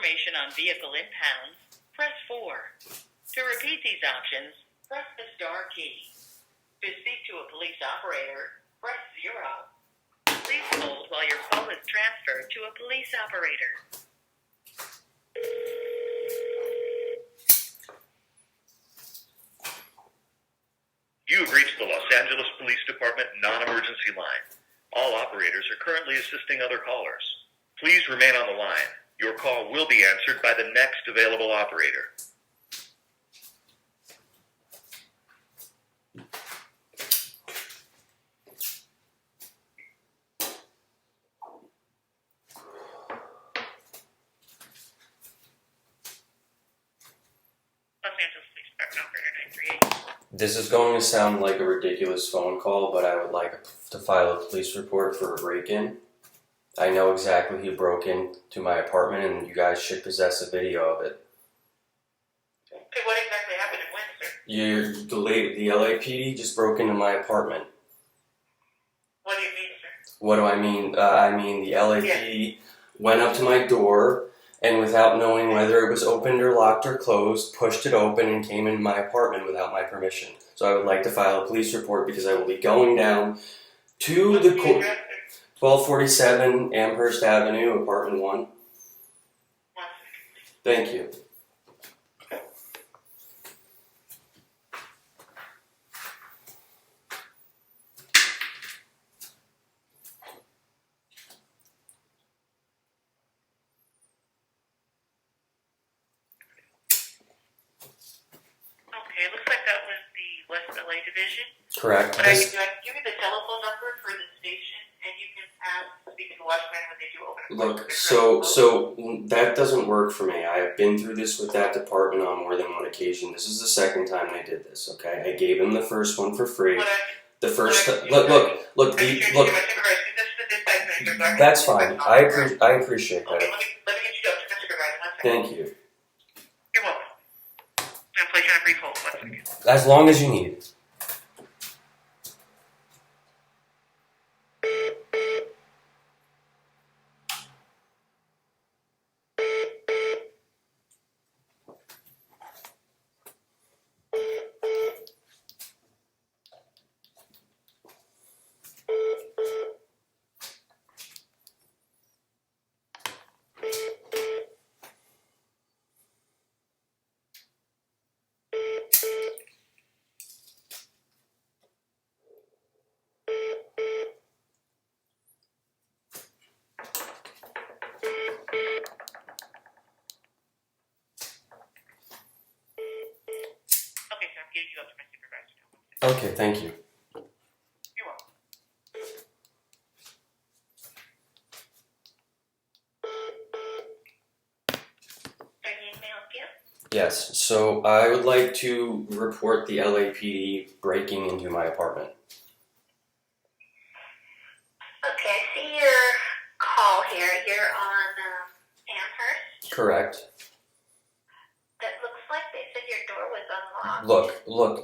information on vehicle impounds, press 4. To repeat these options, press the star key. To speak to a police operator, press 0. Please hold while your call is transferred to a police operator. You have reached the Los Angeles Police Department non-emergency line. All operators are currently assisting other callers. Please remain on the line. Your call will be answered by the next available operator. Los Angeles Police Department Operator 938. This is going to sound like a ridiculous phone call, but I would like to file a police report for a break-in. I know exactly who broke into my apartment, and you guys should possess a video of it. Okay, what exactly happened and when, sir? The LAPD just broke into my apartment. What do you mean, sir? What do I mean? I mean the LAPD went up to my door, and without knowing whether it was opened or locked or closed, pushed it open and came into my apartment without my permission. So I would like to file a police report because I will be going down to the court. 1247 Amherst Avenue, apartment 1. Thank you. Okay, looks like that was the West LA division. Correct. But I can give you the telephone number for the station, and you can speak to the watchman when they do open. Look, so that doesn't work for me. I have been through this with that department on more than one occasion. This is the second time they did this. Okay, I gave him the first one for free. The first look. That's fine. I appreciate that. Okay, let me get you up to Mr. Supervisor. Thank you. You're welcome. I'm placing on a brief hold. 1 second. As long as you need. Okay, so I'm getting you up to my supervisor now. Okay, thank you. You're welcome. Any may I help you? Yes, so I would like to report the LAPD breaking into my apartment. Okay, I see your call here. You're on Amherst. Correct. That looks like they said your door was unlocked. Look,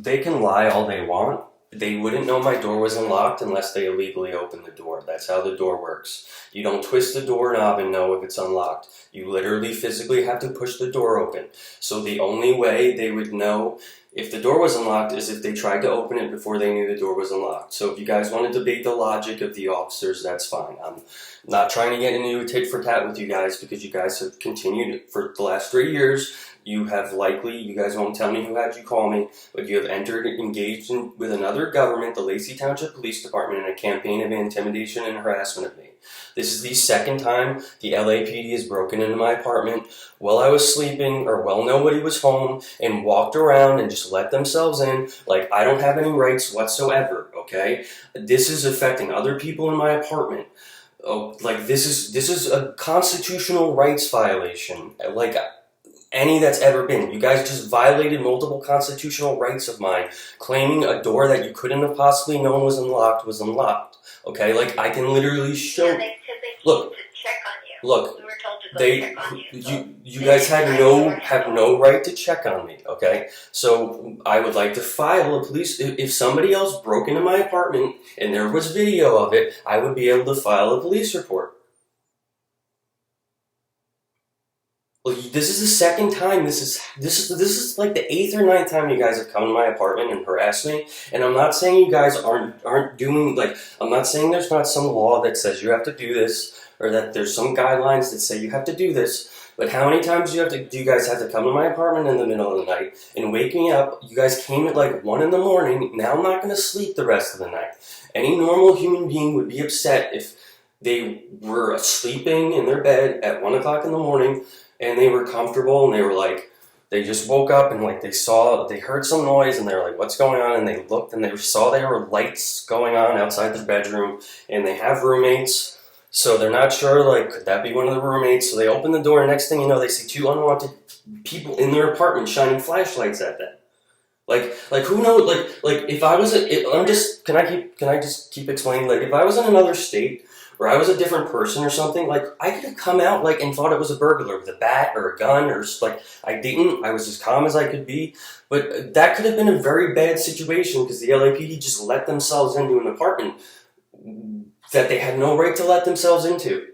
they can lie all they want. They wouldn't know my door was unlocked unless they illegally opened the door. That's how the door works. You don't twist the doorknob and know if it's unlocked. You literally physically have to push the door open. So the only way they would know if the door was unlocked is if they tried to open it before they knew the door was unlocked. So if you guys want to debate the logic of the officers, that's fine. I'm not trying to get into a tit for tat with you guys because you guys have continued for the last 3 years. You guys won't tell me who had you call me, but you have engaged with another government, the Lacey Township Police Department, in a campaign of intimidation and harassment of me. This is the second time the LAPD has broken into my apartment while I was sleeping or while nobody was home and walked around and just let themselves in like I don't have any rights whatsoever, okay? This is affecting other people in my apartment. Oh, like this is a constitutional rights violation, like any that's ever been. You guys just violated multiple constitutional rights of mine, claiming a door that you couldn't have possibly known was unlocked. Okay, like I can literally show. Yeah, they look, to check on you. Look, we were told to go check on you. You guys have no right to check on me. Okay, so I would like to file a police. If somebody else broke into my apartment and there was video of it, I would be able to file a police report. Well, this is the second time. This is like the 8th or 9th time you guys have come to my apartment and harassed me. And I'm not saying you guys aren't doing, like, I'm not saying there's not some law that says you have to do this, or that there's some guidelines that say you have to do this. But how many times do you guys have to come to my apartment in the middle of the night and wake me up? You guys came at like 1 in the morning. Now I'm not going to sleep the rest of the night. Any normal human being would be upset if they were sleeping in their bed at 1 o'clock in the morning and they were comfortable and they were like, they just woke up and like they heard some noise and they were like, what's going on? And they looked and they saw there were lights going on outside their bedroom, and they have roommates. So they're not sure, like, could that be one of the roommates? So they open the door, and next thing you know, they see 2 unwanted people in their apartment shining flashlights at them. Like who knows? Like if I was, can I just keep explaining? Like if I was in another state, or I was a different person or something, like I could have come out like and thought it was a burglar with a bat or a gun, or like I didn't. I was as calm as I could be, but that could have been a very bad situation because the LAPD just let themselves into an apartment that they had no right to let themselves into.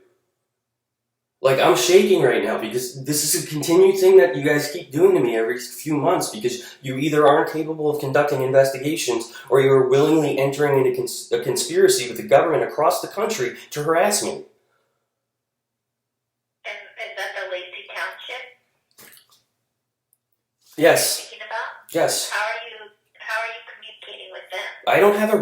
Like, I'm shaking right now because this is a continued thing that you guys keep doing to me every few months, because you either aren't capable of conducting investigations or you're willingly entering into a conspiracy with the government across the country to harass me. And is that the Lacey Township? Yes. Thinking about? Yes. How are you communicating with them? I don't have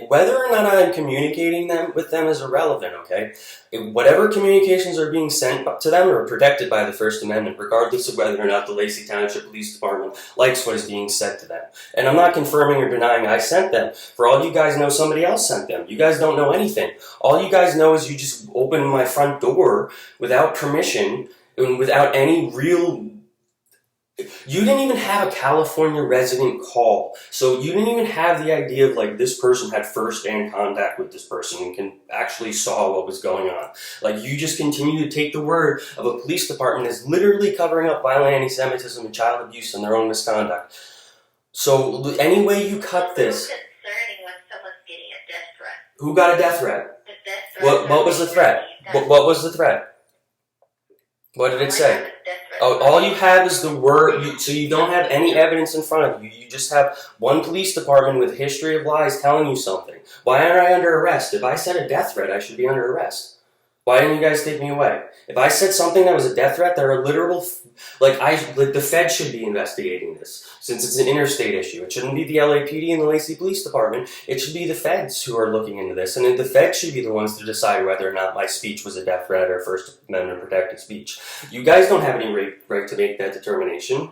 whether or not I'm communicating with them is irrelevant, okay? Whatever communications are being sent to them are protected by the First Amendment, regardless of whether or not the Lacey Township Police Department likes what is being said to them. And I'm not confirming or denying I sent them. For all you guys know, somebody else sent them. You guys don't know anything. All you guys know is you just opened my front door without permission and without any real... You didn't even have a California resident call. So you didn't even have the idea of like this person had first-hand contact with this person and can actually saw what was going on. Like you just continue to take the word of a police department as literally covering up violent anti-Semitism and child abuse and their own misconduct. So any way you cut this... It's so concerning when someone's getting a death threat. Who got a death threat? The death threat. What was the threat? What was the threat? What did it say? Oh, all you have is the word, so you don't have any evidence in front of you. You just have one police department with a history of lies telling you something. Why aren't I under arrest? If I said a death threat, I should be under arrest. Why didn't you guys take me away? If I said something that was a death threat, there are literal, the Fed should be investigating this, since it's an interstate issue. It shouldn't be the LAPD and the Lacey Police Department. It should be the Feds who are looking into this, and the Feds should be the ones to decide whether or not my speech was a death threat or First Amendment protected speech. You guys don't have any right to make that determination.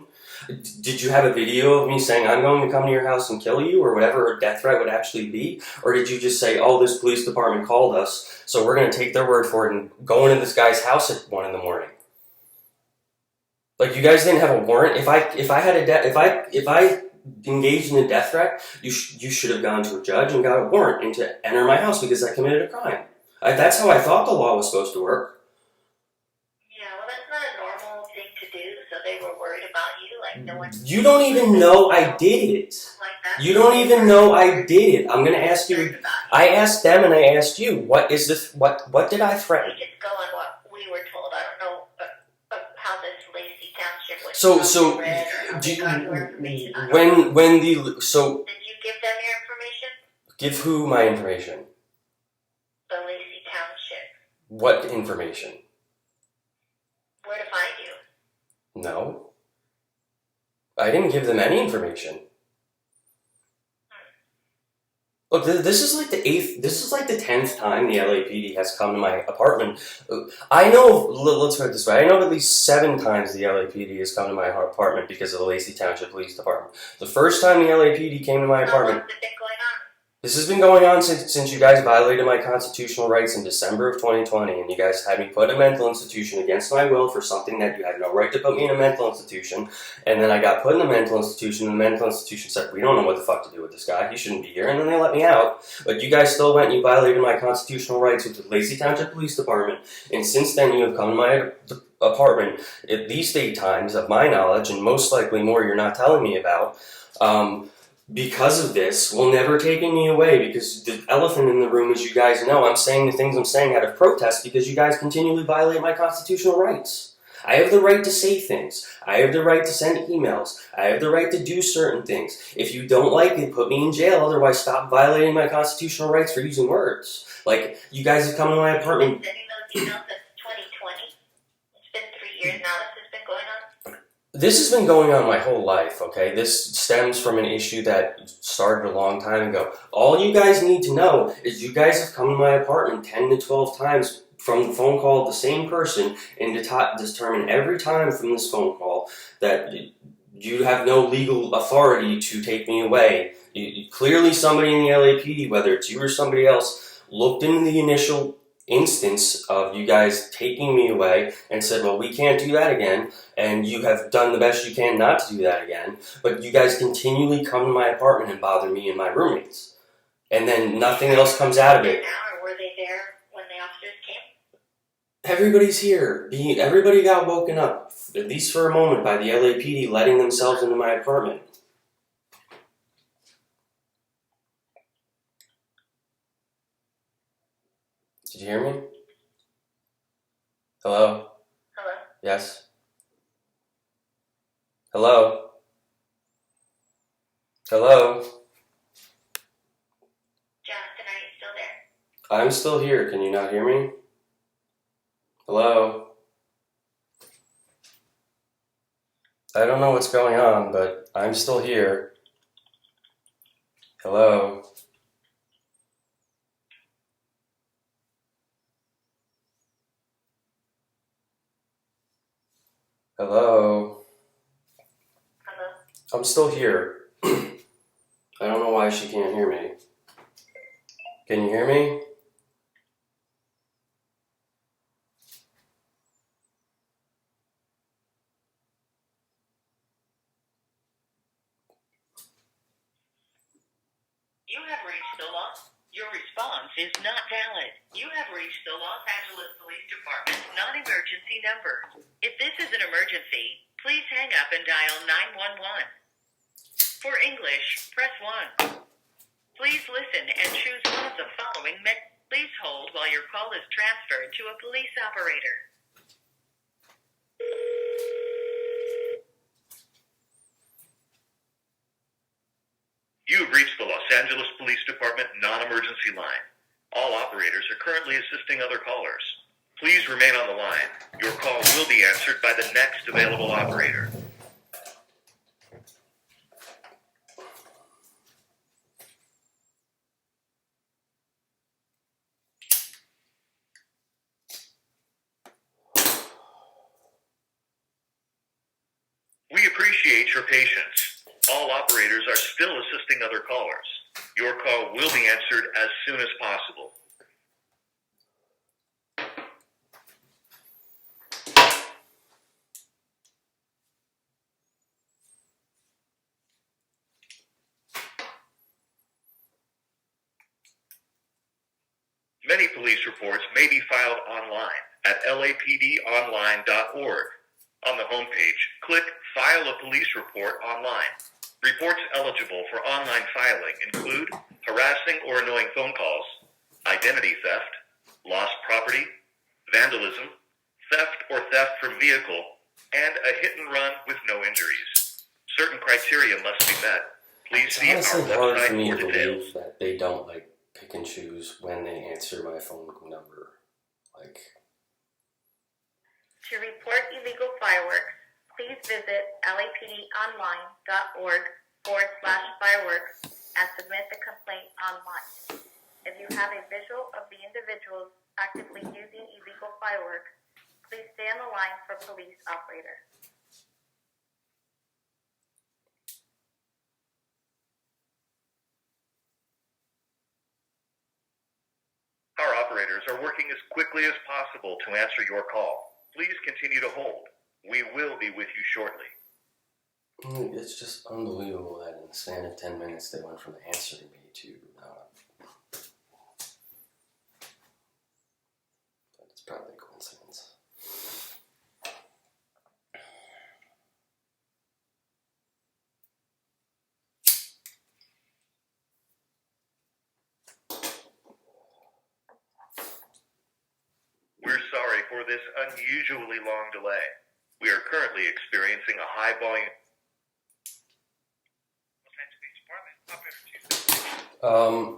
Did you have a video of me saying I'm going to come to your house and kill you, or whatever a death threat would actually be? Or did you just say, oh, this police department called us, so we're going to take their word for it and go into this guy's house at 1 in the morning? Like, you guys didn't have a warrant? If I engaged in a death threat, you should have gone to a judge and got a warrant and to enter my house because I committed a crime. That's how I thought the law was supposed to work. Yeah, well, that's not a normal thing to do, so they were worried about you. Like, no one... You don't even know I did it. You don't even know I did it. I'm going to ask you. I asked them and I asked you, what is this? What did I threaten? We just go on what we were told. I don't know how this Lacey Township was. So read or do you, when the so did you give them your information? Give who my information? The Lacey Township. What information? Where to find you? No. I didn't give them any information. Look, this is like the 10th time the LAPD has come to my apartment. I know, let's put it this way, I know at least 7 times the LAPD has come to my apartment because of the Lacey Township Police Department. The first time the LAPD came to my apartment... How long has it been going on? This has been going on since you guys violated my constitutional rights in December of 2020, and you guys had me put in a mental institution against my will for something that you had no right to put me in a mental institution, and then I got put in a mental institution, and the mental institution said, we don't know what the fuck to do with this guy, he shouldn't be here, and then they let me out, but you guys still went and you violated my constitutional rights with the Lacey Township Police Department, and since then you have come to my apartment at least 8 times, of my knowledge, and most likely more you're not telling me about, because of this, will never taking me away, because the elephant in the room, as you guys know, I'm saying the things I'm saying out of protest because you guys continually violate my constitutional rights. I have the right to say things. I have the right to send emails. I have the right to do certain things. If you don't like it, put me in jail. Otherwise, stop violating my constitutional rights for using words. Like, you guys have come to my apartment. Sending those emails since 2020. It's been 3 years now this has been going on. This has been going on my whole life, okay? This stems from an issue that started a long time ago. All you guys need to know is you guys have come to my apartment 10 to 12 times from the phone call of the same person and determine every time from this phone call that you have no legal authority to take me away. Clearly somebody in the LAPD, whether it's you or somebody else, looked into the initial instance of you guys taking me away and said, well, we can't do that again, and you have done the best you can not to do that again, but you guys continually come to my apartment and bother me and my roommates, and then nothing else comes out of it. Now, or were they there when the officers came? Everybody's here. Everybody got woken up, at least for a moment, by the LAPD letting themselves into my apartment. Did you hear me? Hello? Hello? Yes? Hello? Hello? Jonathan, are you still there? I'm still here. Can you not hear me? Hello? I don't know what's going on, but I'm still here. Hello? Hello? Hello? I'm still here. I don't know why she can't hear me. Can you hear me? You have reached the Los. Your response is not valid. You have reached the Los Angeles Police Department's non-emergency number. If this is an emergency, please hang up and dial 911. For English, press 1. Please listen and choose one of the following Please hold while your call is transferred to a police operator. You have reached the Los Angeles Police Department non-emergency line. All operators are currently assisting other callers. Please remain on the line. Your call will be answered by the next available operator. We appreciate your patience. All operators are still assisting other callers. Your call will be answered as soon as possible. Many police reports may be filed online at lapdonline.org. On the homepage, click File a Police Report Online. Reports eligible for online filing include harassing or annoying phone calls, identity theft, lost property, vandalism, theft or theft from vehicle, and a hit and run with no injuries. Certain criteria must be met. Please It's see our honestly hard for me website to for details. believe that they don't pick and choose when they answer my phone number. To report illegal fireworks, please visit lapdonline.org/fireworks and submit the complaint online. If you have a visual of the individuals actively using illegal fireworks, please stay on the line for police operator. Our operators are working as quickly as possible to answer your call. Please continue to hold. We will be with you shortly. It's just unbelievable that in the span of 10 minutes they went from answering me to not. But it's probably a coincidence. for this unusually long delay. We are currently experiencing a high volume.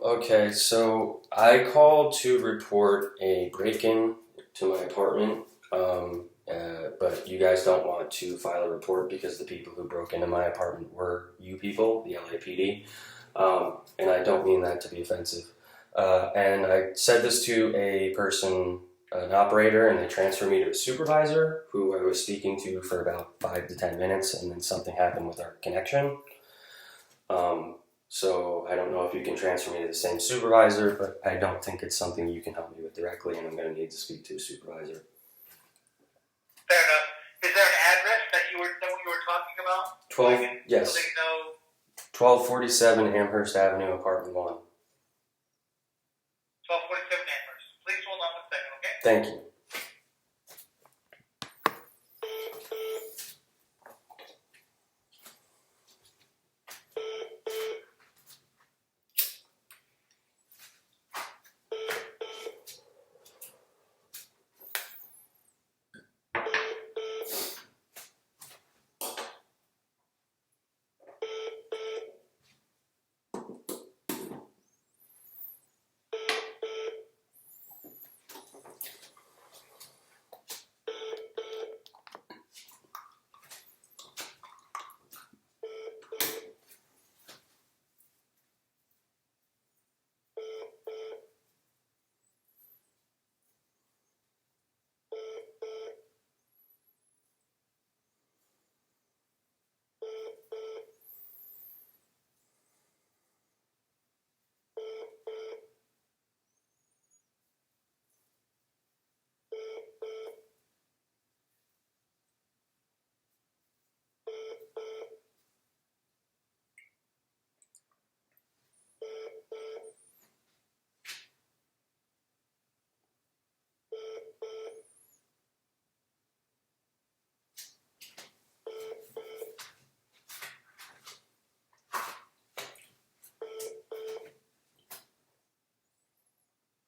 Okay, so I called to report a break-in to my apartment, but you guys don't want to file a report because the people who broke into my apartment were you people, the LAPD, and I don't mean that to be offensive. And I said this to a person, an operator, and they transferred me to a supervisor who I was speaking to for about 5 to 10 minutes, and then something happened with our connection. So I don't know if you can transfer me to the same supervisor, but I don't think it's something you can help me with directly, and I'm going to need to speak to a supervisor. Fair enough. Is there an address that you were talking about? 12, yes. So they know 1247 Amherst Avenue, apartment 1. 1247 Amherst. Please hold on one second, okay? Thank you.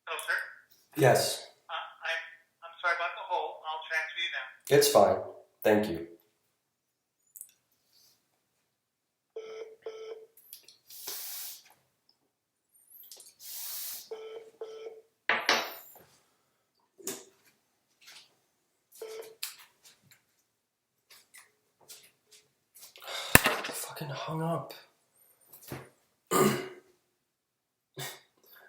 Hello, sir. Yes, I'm sorry about the hold. I'll transfer you now. it's fine. Thank you. Fucking hung up. I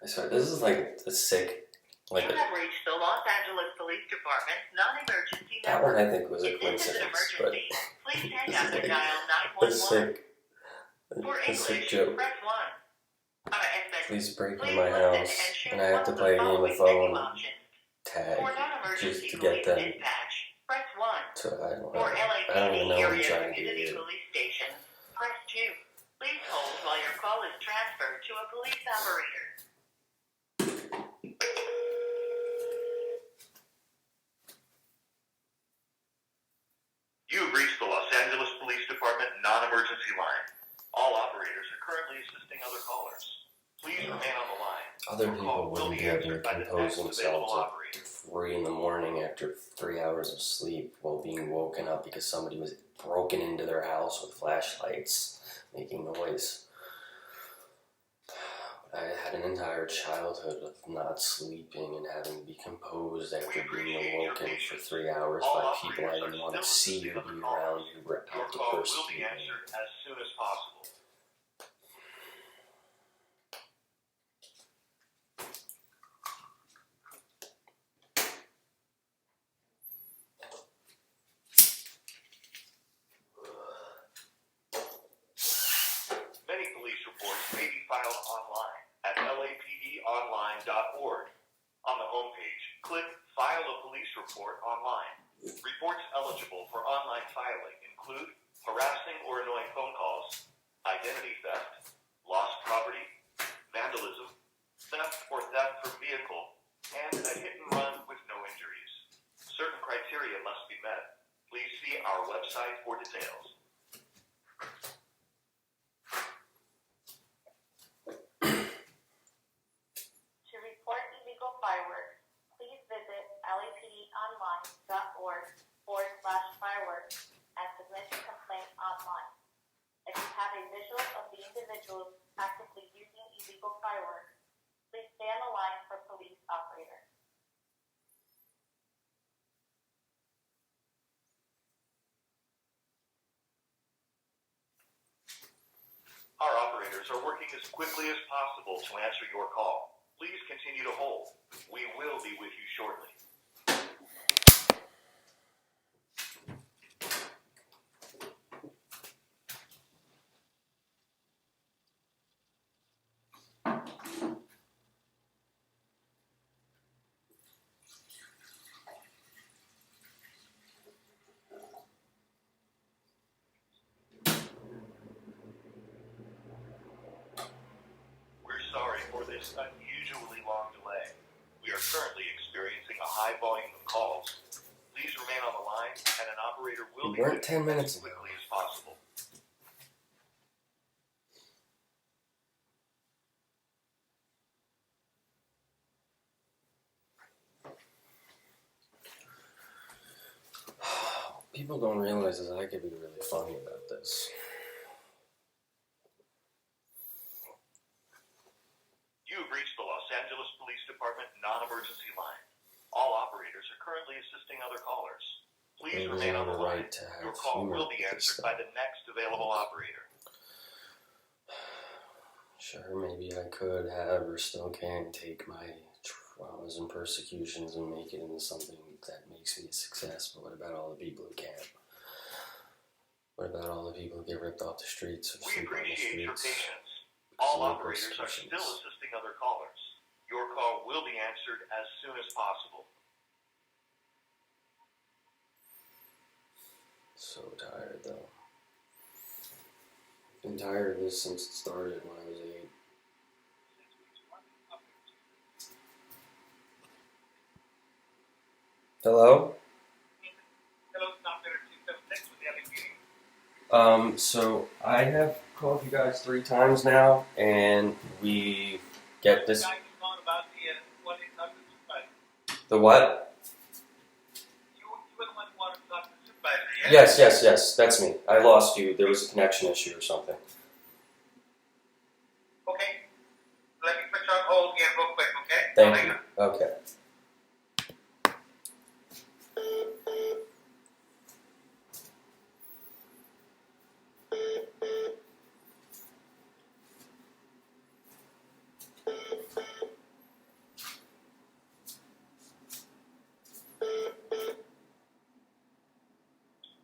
swear, this is like a sick. You have reached the Los Angeles Police Department non-emergency That number. one I think was a If this is an coincidence, but emergency, please hang up and like dial a 911. sick For sick English, joke. press 1. Please break into Please my listen house, and choose and I have to one of play the a game following of menu phone options. tag For non-emergency just to police get them. dispatch, press 1. So I don't For even LAPD know what I'm area trying to community do. police stations, press 2. Please hold while your call is transferred to a police operator. You have reached the Los Angeles Police Department non-emergency line. All operators are currently assisting other callers. Please remain on the line. Other Your call people will wouldn't be be able to answered by the compose next available themselves operator. at 3 in the morning after 3 hours of sleep while being woken up because somebody was broken into their house with flashlights making noise. I had an entire childhood of not sleeping and having to be composed after being awoken for 3 hours by people I didn't want to see or be around who were Your out to call will persecute be me. answered as soon as possible. Many police reports may be filed online at lapdonline.org. On the homepage, click File a Police Report Online. Reports eligible for online filing include harassing or annoying phone calls, identity theft, lost property, vandalism, theft or theft from vehicle, and a hit and run with no injuries. Certain criteria must be met. Please see our website for details. To report illegal fireworks, please visit LAPD online individuals actively using illegal fireworks, please stay on the line for police operator. Our operators are working as quickly as possible to answer your call. Please continue to hold. We will be with you shortly. We're sorry for this unusually long delay. We are currently experiencing a high volume of calls. Please remain on the line, and an operator will be with 10 you minutes as ago. quickly as possible. People don't realize that I could be really funny about this. You have reached the Los Angeles Police Department non-emergency line. All operators are currently assisting other callers. Please Maybe remain I on the have a line. right to have Your call humor will be with this answered by the next available operator. Sure, maybe I could have or still can take my traumas and persecutions and make it into something that makes me a success, but what about all the people who can't? What about all the people who get ripped off the streets or We sleep on the appreciate your streets? patience. All Because of operators are persecutions. still assisting other callers. Your call will be answered as soon as possible. So tired though. Been tired of this since it started when I was 8. Hello? Hello, Operator 276 with the LAPD. So I have called you guys 3 times now, and we get this. Guy was calling about the 1-800 supervisor. The what? You were the one who wanted to talk to the supervisor, yeah? Yes, that's me. I lost you. There was a connection issue or something. Okay. Let me put you on hold again real quick, okay? Thank Hang you. on. Okay.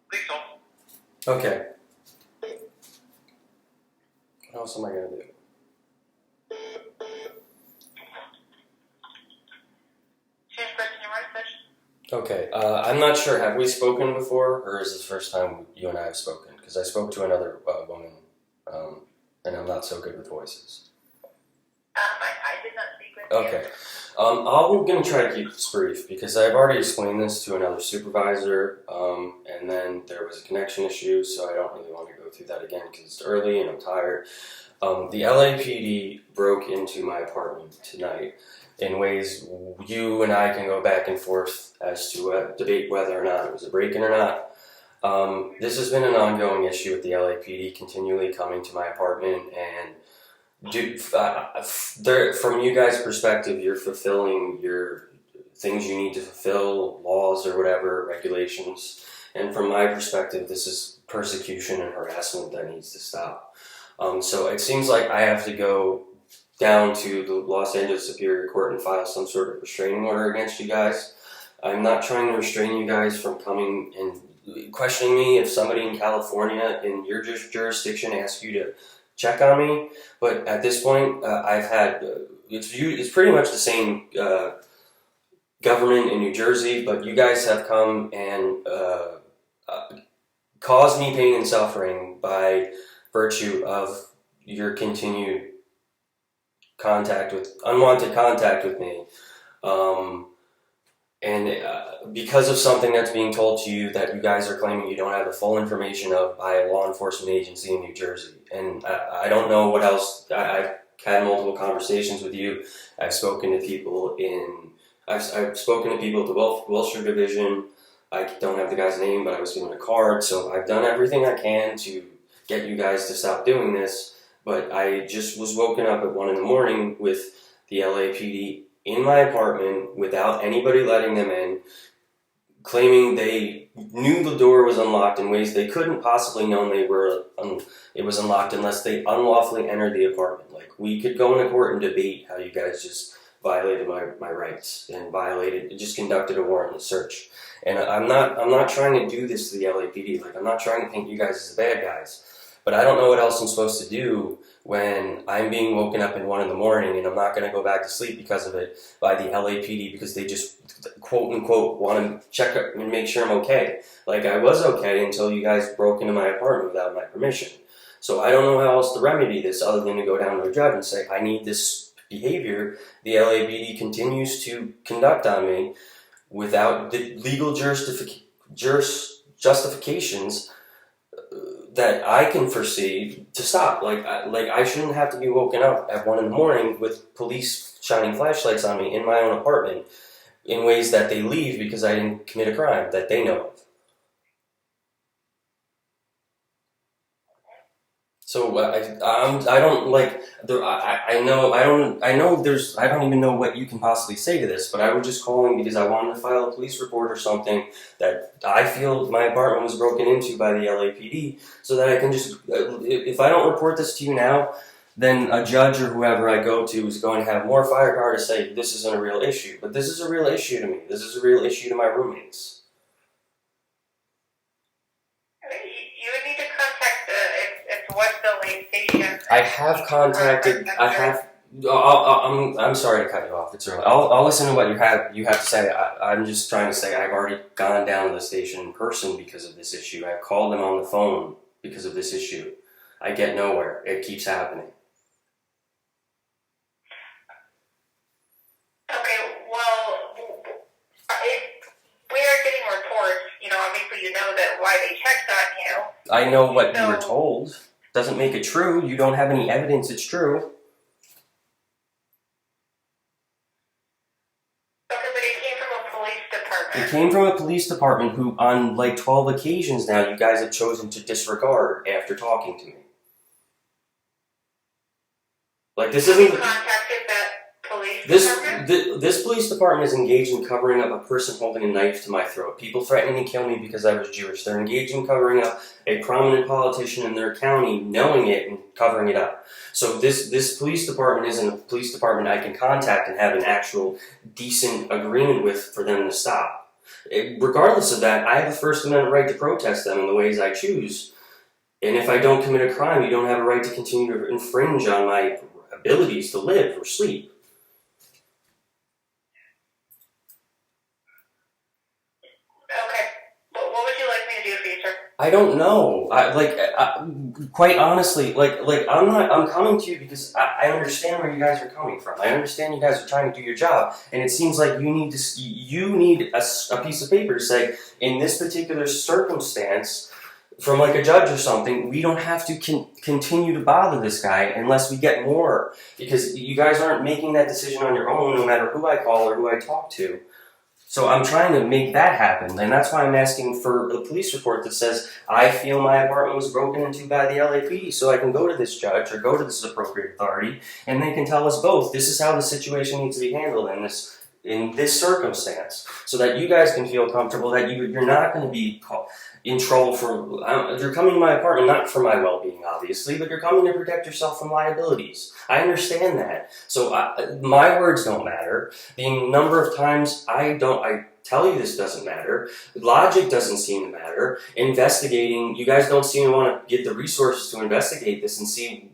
Please hold. Okay. What else am I gonna do? Change question your right session. Okay. I'm not sure. Have we spoken before, or is this the first time you and I have spoken? Because I spoke to another woman, and I'm not so good with voices. I did not speak with Okay. I'm going to try to keep this brief because I've already explained this to another supervisor, and then there was a connection issue, so I don't really want to go through that again because it's early and I'm tired. The LAPD broke into my apartment tonight in ways you and I can go back and forth as to debate whether or not it was a break-in or not. This has been an ongoing issue with the LAPD continually coming to my apartment and from you guys' perspective, you're fulfilling your things you need to fulfill, laws or whatever, regulations. And from my perspective, this is persecution and harassment that needs to stop. So it seems like I have to go down to the Los Angeles Superior Court and file some sort of restraining order against you guys. I'm not trying to restrain you guys from coming and questioning me if somebody in California in your jurisdiction asks you to check on me, but at this point, I've had it's pretty much the same government in New Jersey, but you guys have come and caused me pain and suffering by virtue of your continued unwanted contact with me, and because of something that's being told to you that you guys are claiming you don't have the full information of by a law enforcement agency in New Jersey. And I don't know what else. I've had multiple conversations with you. I've spoken to people I've spoken to people at the Wilshire Division. I don't have the guy's name, but I was given a card. So I've done everything I can to get you guys to stop doing this. But I just was woken up at 1 in the morning with the LAPD in my apartment without anybody letting them in, claiming they knew the door was unlocked in ways they couldn't possibly know it was unlocked unless they unlawfully entered the apartment. Like, we could go into court and debate how you guys just violated my rights and just conducted a warrantless search. And I'm not trying to do this to the LAPD. Like, I'm not trying to paint you guys as the bad guys. But I don't know what else I'm supposed to do when I'm being woken up at 1 in the morning and I'm not going to go back to sleep because of it by the LAPD because they just quote unquote want to check and make sure I'm okay. Like, I was okay until you guys broke into my apartment without my permission. So I don't know how else to remedy this other than to go down to a judge and say, I need this behavior the LAPD continues to conduct on me without the legal justifications that I can foresee to stop. Like I shouldn't have to be woken up at 1 in the morning with police shining flashlights on me in my own apartment in ways that they leave because I didn't commit a crime that they know of. So I don't like there. I don't even know what you can possibly say to this, but I was just calling because I wanted to file a police report or something that I feel my apartment was broken into by the LAPD, so that I can just if I don't report this to you now, then a judge or whoever I go to is going to have more firepower to say this isn't a real issue. But this is a real issue to me. This is a real issue to my roommates. You would need to contact it's West LA Station. I have contacted. I'm sorry to cut you off. It's early. I'll listen to what you have to say. I'm just trying to say I've already gone down to the station in person because of this issue. I've called them on the phone because of this issue. I get nowhere. It keeps happening. Okay, well, we are getting reports. Obviously you know that why they checked on you. I know what you were told. Doesn't make it true. You don't have any evidence it's true. Okay, but it came from a police department. It came from a police department who, on like 12 occasions now, you guys have chosen to disregard after talking to me. Like, this You isn't... contacted that police department? This police department is engaged in covering up a person holding a knife to my throat. People threatening to kill me because I was Jewish. They're engaged in covering up a prominent politician in their county, knowing it and covering it up. So this police department isn't a police department I can contact and have an actual decent agreement with for them to stop. Regardless of that, I have a First Amendment right to protest them in the ways I choose. And if I don't commit a crime, you don't have a right to continue to infringe on my abilities to live or sleep. Okay. Well, what would you like me to do for you, sir? I don't know. Quite honestly, I'm coming to you because I understand where you guys are coming from. I understand you guys are trying to do your job, and it seems like you need a piece of paper to say, in this particular circumstance, from like a judge or something, we don't have to continue to bother this guy unless we get more, because you guys aren't making that decision on your own, no matter who I call or who I talk to. So I'm trying to make that happen, and that's why I'm asking for a police report that says I feel my apartment was broken into by the LAPD, so I can go to this judge or go to this appropriate authority, and they can tell us both this is how the situation needs to be handled in this circumstance, so that you guys can feel comfortable that you're not going to be in trouble for. You're coming to my apartment not for my well-being, obviously, but you're coming to protect yourself from liabilities. I understand that. So my words don't matter. The number of times I tell you this doesn't matter. Logic doesn't seem to matter. Investigating, you guys don't seem to want to get the resources to investigate this and see.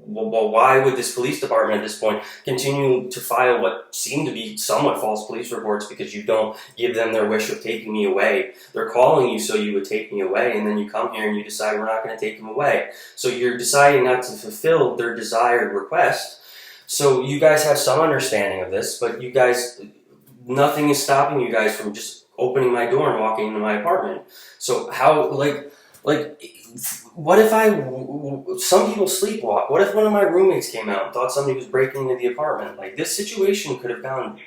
Well, why would this police department at this point continue to file what seem to be somewhat false police reports because you don't give them their wish of taking me away? They're calling you so you would take me away, and then you come here and you decide we're not going to take them away. So you're deciding not to fulfill their desired request. So you guys have some understanding of this, but you guys, nothing is stopping you guys from just opening my door and walking into my apartment. So how, what if some people sleepwalk? What if one of my roommates came out and thought somebody was breaking into the apartment? Like, this situation could have gone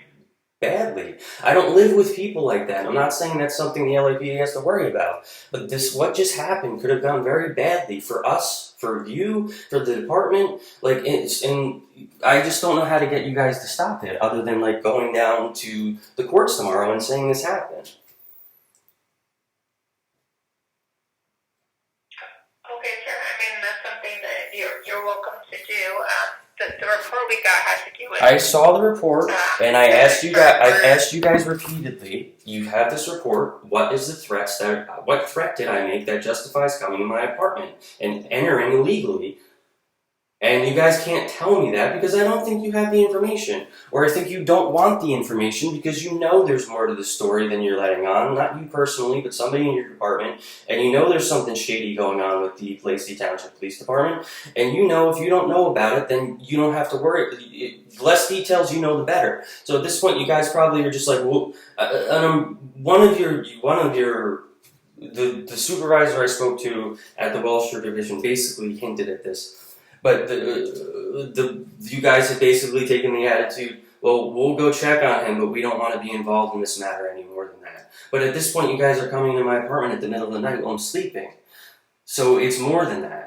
badly. I don't live with people like that. I'm not saying that's something the LAPD has to worry about, but what just happened could have gone very badly for us, for you, for the department. And I just don't know how to get you guys to stop it, other than going down to the courts tomorrow and saying this happened. Okay, sir. I mean, that's something that you're welcome to do. The report we got has to do with. I saw the report, and I asked you guys repeatedly. You have this report. What is the threats what threat did I make that justifies coming to my apartment and entering illegally? And you guys can't tell me that because I don't think you have the information. Or I think you don't want the information because you know there's more to the story than you're letting on. Not you personally, but somebody in your department. And you know there's something shady going on with the Lacey Township Police Department. And you know if you don't know about it, then you don't have to worry. The less details you know, the better. So at this point, you guys probably are just like, well, the supervisor I spoke to at the Wellshire Division basically hinted at this. But you guys have basically taken the attitude, well, we'll go check on him, but we don't want to be involved in this matter any more than that. But at this point, you guys are coming to my apartment at the middle of the night while I'm sleeping. So it's more than that.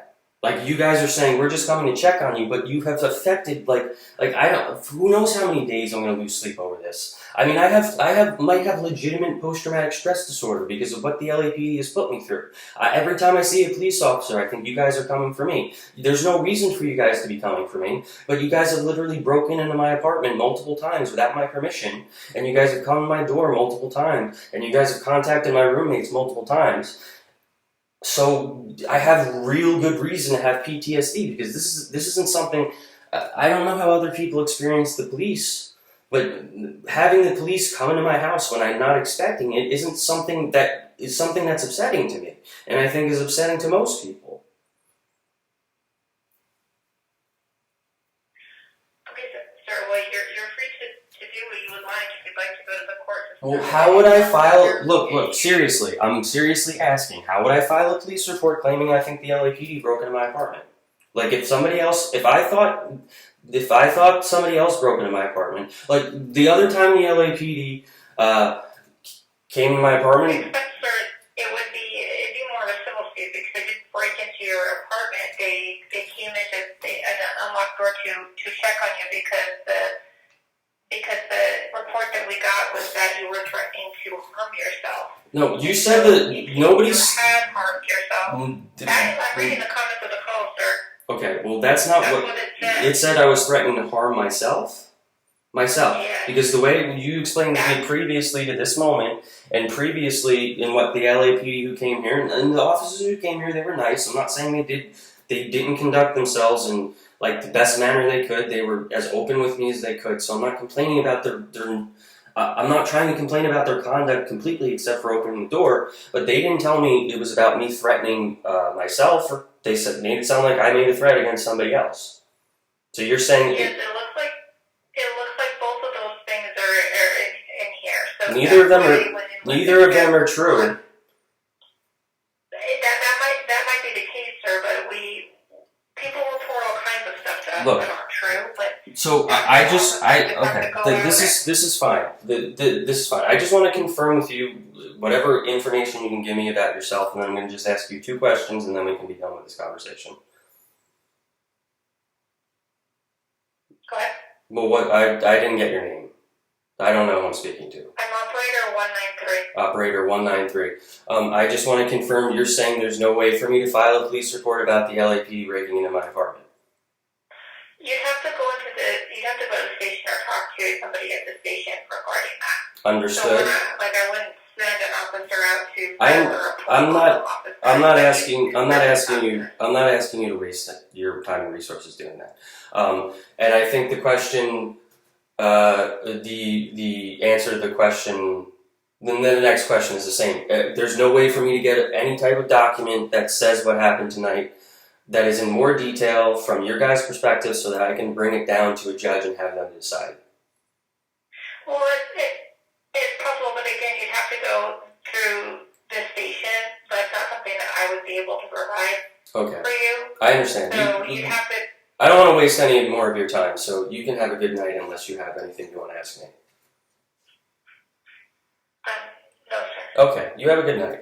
You guys are saying, we're just coming to check on you, but you have affected, who knows how many days I'm going to lose sleep over this. I mean, I might have legitimate post-traumatic stress disorder because of what the LAPD has put me through. Every time I see a police officer, I think you guys are coming for me. There's no reason for you guys to be coming for me, but you guys have literally broken into my apartment multiple times without my permission, and you guys have come to my door multiple times, and you guys have contacted my roommates multiple times. So I have real good reason to have PTSD because this isn't something. I don't know how other people experience the police. But having the police come into my house when I'm not expecting it isn't something that's upsetting to me, and I think is upsetting to most people. Okay, sir. Well, you're free to do what you would like. If you'd like to go to the court. Well, how would I file? Look. Seriously, I'm seriously asking. How would I file a police report claiming I think the LAPD broke into my apartment? If I thought somebody else broke into my apartment, the other time the LAPD came to my apartment. Sir, it'd be more of a civil suit because they didn't break into your apartment. They came into an unlocked door to check on you because the report that we got was that you were threatening to harm yourself. No, you said that nobody's. You had harmed yourself. I'm reading the comments of the call, sir. Okay, well that's not what it said. It said I was threatening to harm myself. Yeah. Because the way you explained to me previously to this moment, and previously in what the LAPD who came here, and the officers who came here, they were nice. I'm not saying they didn't conduct themselves in the best manner they could. They were as open with me as they could. So I'm not complaining about I'm not trying to complain about their conduct completely, except for opening the door. But they didn't tell me it was about me threatening myself. Or they made it sound like I made a threat against somebody else. So you're saying yes, it looks like both of those things are in here. So neither of them are true. That might be the case, sir. But people report all kinds of stuff to us Look, that aren't true. But so this is fine. This is fine. I just want to confirm with you whatever information you can give me about yourself, and then I'm going to just ask you 2 questions, and then we can be done with this conversation. go ahead. Well, I didn't get your name. I don't know who I'm speaking to. I'm operator 193. Operator 193. I just want to confirm you're saying there's no way for me to file a police report about the LAPD breaking into my apartment. You'd have to go to the station or talk to somebody at the station regarding that. Understood. So I wouldn't send an officer out to. I'm not asking you to waste your time and resources doing that. And I think the question, the answer to the question, then the next question is the same. There's no way for me to get any type of document that says what happened tonight that is in more detail from your guys' perspective so that I can bring it down to a judge and have them decide. Well, it's possible, but again, you'd have to go through the station. That's not something that I would be able to provide for you. I understand. So you'd have to. I don't want to waste any more of your time, so you can have a good night unless you have anything you want to ask me. Okay, you have a good night.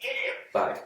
You too. Bye.